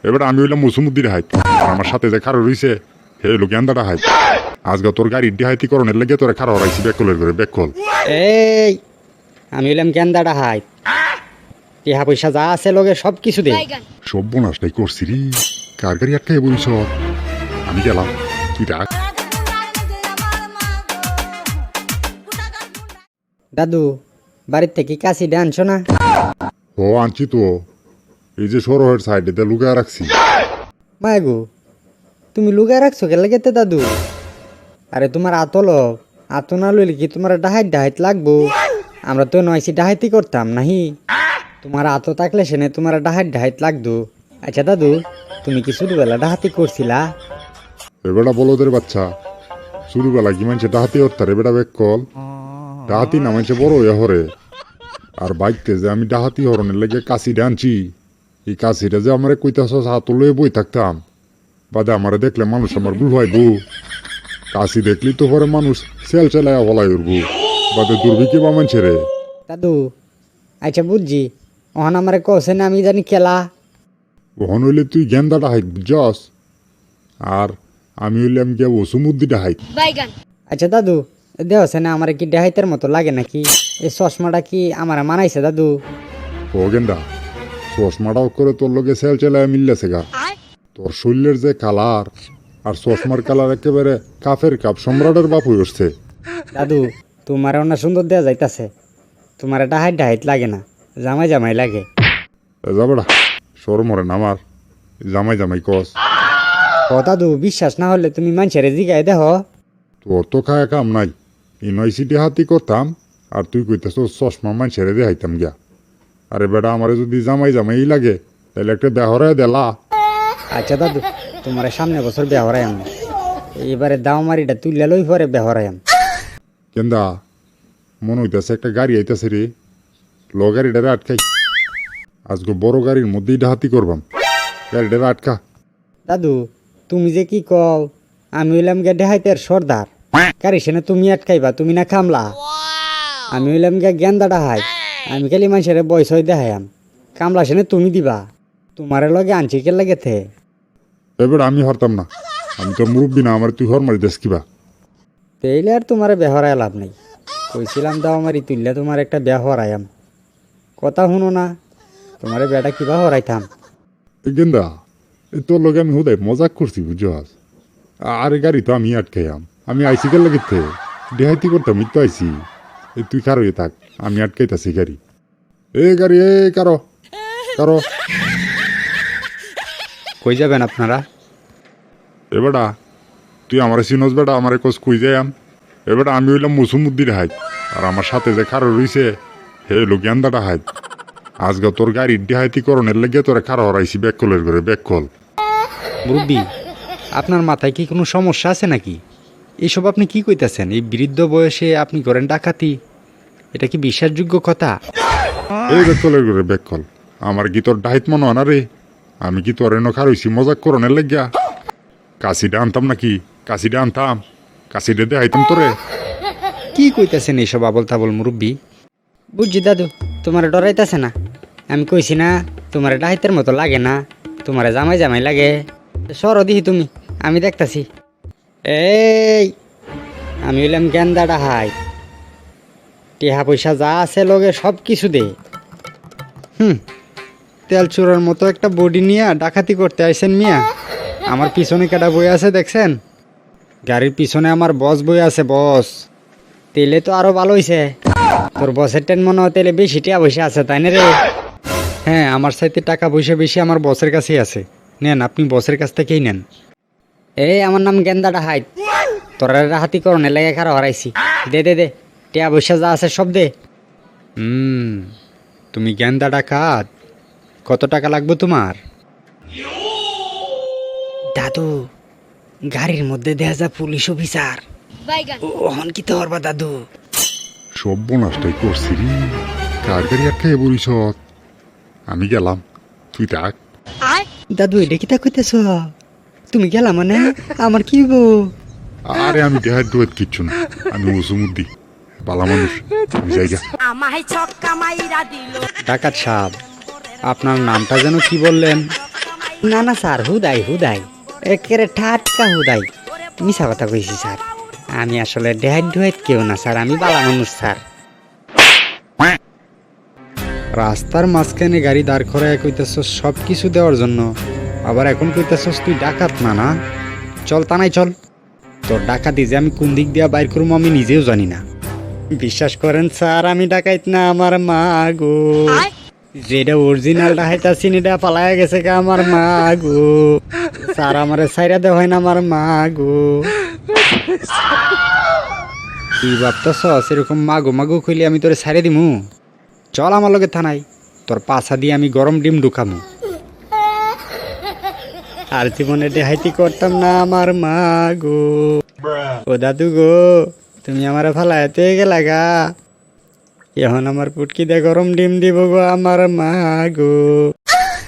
এবার আমি হইলাম মৌসুমুদ্দির হাইত, আর আমার সাথে যে খারো রইছে হে হইলো গেন্দাটা হাইত। আজকে তোর গাড়ির ডিহাইতি করণের লেগে তোরে খারো হরাইছি বেকলের করে বেকল। এই আমি হইলাম গেন্দাটা হাই, টিহা পয়সা যা আছে লগে সব কিছু দে। সব বোনাসটাই করছি রে, কার গাড়ি আটকাই বলিস? আমি গেলাম, তুই রাখ। দাদু বাড়ির থেকে কাশিটা আনছো না? ও আনছি তো, এই যে সরোহের সাইডে লুকায় রাখছি। মায়াগো তুমি লুকায় রাখছো কে লাগেতে দাদু? আরে তোমার আতো না লইলে কি তোমার ডাহাইত লাগবো? আমরা তো নয়সি ডাহাইতি করতাম নাহি, তোমার আতো থাকলে সেনে তোমার ডাহাইত লাগতো। আচ্ছা দাদু তুমি কি ছোটবেলা ডাহাতি করছিলা? এবেটা বলদের বাচ্চা, ছোটবেলা কি মানছে ডাহাতি হরতার? এবেটা বেকল ডাহাতি না মানছে বড় হয়ে হরে। আর বাইকতে যে আমি ডাহাতি হরণের লেগে কাশিটা আনছি, এই কাশিটা যে আমার কইতাছ হাত লয়ে বই থাকতাম, বাদে আমারে দেখলে মানুষ আমার ভুল হয় বউ। কাশি দেখলি তো পরে মানুষ সেল চালায় হলাই উঠবো, বাদে দুর্ভিক্ষে বা মানছে রে। দাদু আচ্ছা বুঝছি, ওখান আমার কছে না আমি জানি খেলা। ওহন হইলে তুই গেন্দাটা হাইক বুঝছস, আর আমি হইলাম গিয়া ওসুমুদ্দিটা হাইক। আচ্ছা দাদু দেওছে না আমার কি ডাহাইতের মতো লাগে নাকি? এই চশমাটা কি আমার মানাইছে দাদু? ও গেন্দা, চশমাটাও করে তোর লগে সেল চালায় মিললেছে গা। তোর শরীরের যে কালার আর চশমার কালার একেবারে কাফের কাপ সম্রাটের বাপ হয়ে উঠছে। দাদু তোমার অনেক সুন্দর দেওয়া যাইতাছে, তোমার ডাহাইত লাগে না, জামাই লাগে। যাবেড়া সরম হরে না আমার, জামাই কস। ও দাদু বিশ্বাস না হলে তুমি মানুষের জিগায় দেহ। তোর তো খায় কাম নাই, ইউনিভার্সিটি হাতি করতাম আর তুই কইতেছ চশমা মানুষের দেখাইতাম গিয়া। আরে বেটা আমারে যদি জামাই লাগে তাহলে একটা বেহরায় দেলা। আচ্ছা দাদু তোমার সামনে বছর বেহরাই আমি, এবারে দাও মারিটা তুললে লই পরে বেহরাই আমি। কেন্দা মনে হইতেছে একটা গাড়ি আইতাছে রে, ল গাড়িটারে আটকাই। আজকে বড় গাড়ির মধ্যেই ডাহাতি করবাম, গাড়িটারে আটকা। দাদু তুমি যে কি কও, আমি হইলাম গে দেহাইতের সর্দার, গাড়ি সেনে তুমি আটকাইবা, তুমি না কামলা। আমি হইলাম গে গেন্দা ডাহাই, আমি খালি মানুষের বয়স হয়ে দেখাইম, কামলা সেনে তুমি দিবা। তোমার লগে আনছি কে লাগেতে? এবার আমি হরতাম না, আমি তো মুরব্বী না, আমার তুই হর মারি দেস কিবা। পেইলে আর তোমার বেহরায় লাভ নেই, কইছিলাম দাও মারি তুললে তোমার একটা বেয়া হরাইম, কথা শুনো না, তোমার বেটা কিবা হরাইতাম। গেন্দা তোর লগে আমি হুদাই মজাক করছি বুঝছস। আরে গাড়ি তো আমি আটকাইয়াম, আমি আইসি গেল লাগিতে দেহাইতি করতাম, তো আইসি। তুই কারো থাক, আমি আটকাইতাছি গাড়ি। গাড়ি কারো কই যাবেন আপনারা? বেটা তুই আমার চিনস বেটা, আমার কোচ কই যাইয়াম। বেটা আমি হইলাম মৌসুমুদ্দির হাইত, আর আমার সাথে যে খারো রইছে হে হইলো গেন্দাটা হাইত। আজকে তোর গাড়ির ডিহাইতি করণের লেগে তোরে খারো হরাইছি বেকলের করে বেকল। মুরব্বি আপনার মাথায় কি কোনো সমস্যা আছে নাকি? এইসব আপনি কি কইতাছেন? এই বৃদ্ধ বয়সে আপনি করেন ডাকাতি, এটা কি বিশ্বাসযোগ্য কথা? এই বেকলের করে বেকল, আমার কি তোর ডাইত মনে হয় না রে? আমি কি তোর এনে খারইছি মজাক করণের লেগিয়া? কাশিটা আনতাম নাকি? কাশিটা আনতাম, কাশিটা দেখাইতাম তোরে। কি কইতাছেন এইসব আবল তাবল মুরব্বি? বুঝছি দাদু তোমার ডরাইতাছে না, আমি কইছি না তোমার ডাহাইতের মতো লাগে না, তোমার জামাই লাগে। সর দিহি তুমি, আমি দেখতাছি। এই আমি হইলাম গেন্দা ডাহাই, টিহা পয়সা যা আছে লগে সব কিছু দে। তেল চোরার মতো একটা বডি নিয়ে ডাকাতি করতে আইছেন মিয়া? আমার পিছনে কেডা বই আছে দেখছেন? গাড়ির পিছনে আমার বস বই আছে, বস। তেলে তো আরো ভালো হইছে, তোর বসের টেন মনে হয় তেলে বেশি টাকা পয়সা আছে তাই না রে? হ্যাঁ আমার সাথে টাকা পয়সা বেশি আমার বসের কাছেই আছে, নেন আপনি বসের কাছ থেকেই নেন। এই আমার নাম গেন্দা ডাহাইত, তোরা হাতি করণে লেগে খারা হরাইছি, দে টাকা পয়সা যা আছে সব দে। তুমি গেন্দা ডাকাত, কত টাকা লাগবে তোমার? দাদু গাড়ির মধ্যে দেখা যায় পুলিশ অফিসার, ওহন কি তো হরবা দাদু? সব বোনাসটাই করছি রে, কার গাড়ি আটকাই বলিস? আমি গেলাম, তুই থাক। দাদু এটা কি তা কইতেছ? তুমি গেলা মানে আমার কি হইব? আরে আমি দেহার দুয়েত কিচ্ছু না, আমি ওসুমুদ্দি বালা মানুষ, আমি যাইগা। ডাকাত সাহেব আপনার নামটা যেন কি বললেন? না না স্যার হুদাই হুদাই একেবারে ঠাটকা হুদাই মিছা কথা কইছি স্যার আমি আসলে ডেহাইট ডুহাইট কেউ না স্যার আমি বালা মানুষ স্যার রাস্তার মাঝখানে গাড়ি দাঁড় করায় কইতেছস সব কিছু দেওয়ার জন্য আবার এখন কইতেছস তুই ডাকাত না না চল তা নাই চল তোর ডাকাতি যে আমি কোন দিক দিয়া বাইর করবো আমি নিজেও জানি না বিশ্বাস করেন স্যার আমি ডাকাইত না আমার মা গো যেটা অরিজিনাল ডাকাইতা চিনিটা পালায় গেছে কা আমার মা গো স্যার আমারে সাইরা দেওয়া হয় না আমার মা গো কি ভাবতেছস এরকম মাগো মাগো কইলে আমি তোরে ছাইরে দিমু চল আমার লগে থানায় তোর পাছা দিয়ে আমি গরম ডিম ঢুকামু আর জীবনে দেহাইতি করতাম না আমার মা গো ও দাদু গো তুমি আমার ফালাইতে গেলা গা এখন আমার পুটকি দিয়ে গরম ডিম দিব গো আমার মা গো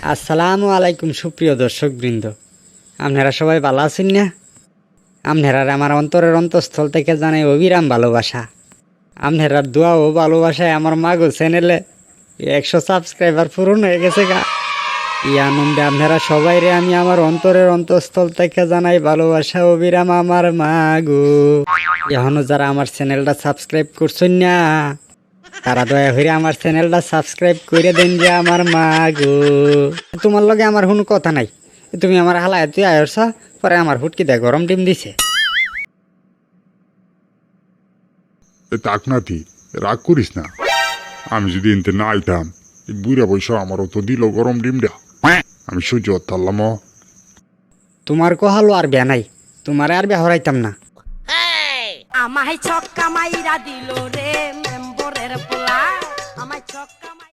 আসসালামু আলাইকুম সুপ্রিয় দর্শক বৃন্দ আপনারা সবাই ভালো আছেন না আপনারা আমার অন্তরের অন্তঃস্থল থেকে জানাই অবিরাম ভালোবাসা আপনারা দোয়া ও ভালোবাসায় আমার মা গো চ্যানেলে 100 সাবস্ক্রাইবার পূরণ হয়ে গেছে গা এই আনন্দে আপনারা সবাই রে আমি আমার অন্তরের অন্তঃস্থল থেকে জানাই ভালোবাসা অবিরাম আমার মা গো এখনো যারা আমার চ্যানেলটা সাবস্ক্রাইব করছেন না তারা দয়া করে আমার চ্যানেলটা সাবস্ক্রাইব করে দেন যে আমার মা গো তোমার লগে আমার কোনো কথা নাই তুমি আমার হালায় তুই আয়স পরে আমার ফুটকি দেয় গরম ডিম দিছে তাক নাতি রাগ করিস না আমি যদি এনতে না আইতাম এই বুড়া বৈশ আমারও তো দিল গরম ডিমটা আমি সহ্য করতাম তোমার কহালো আর বেয়া নাই তোমার আর বেয়া হরাইতাম না আমায় ছক্কা মাইরা দিল রে মেম্বরের পোলা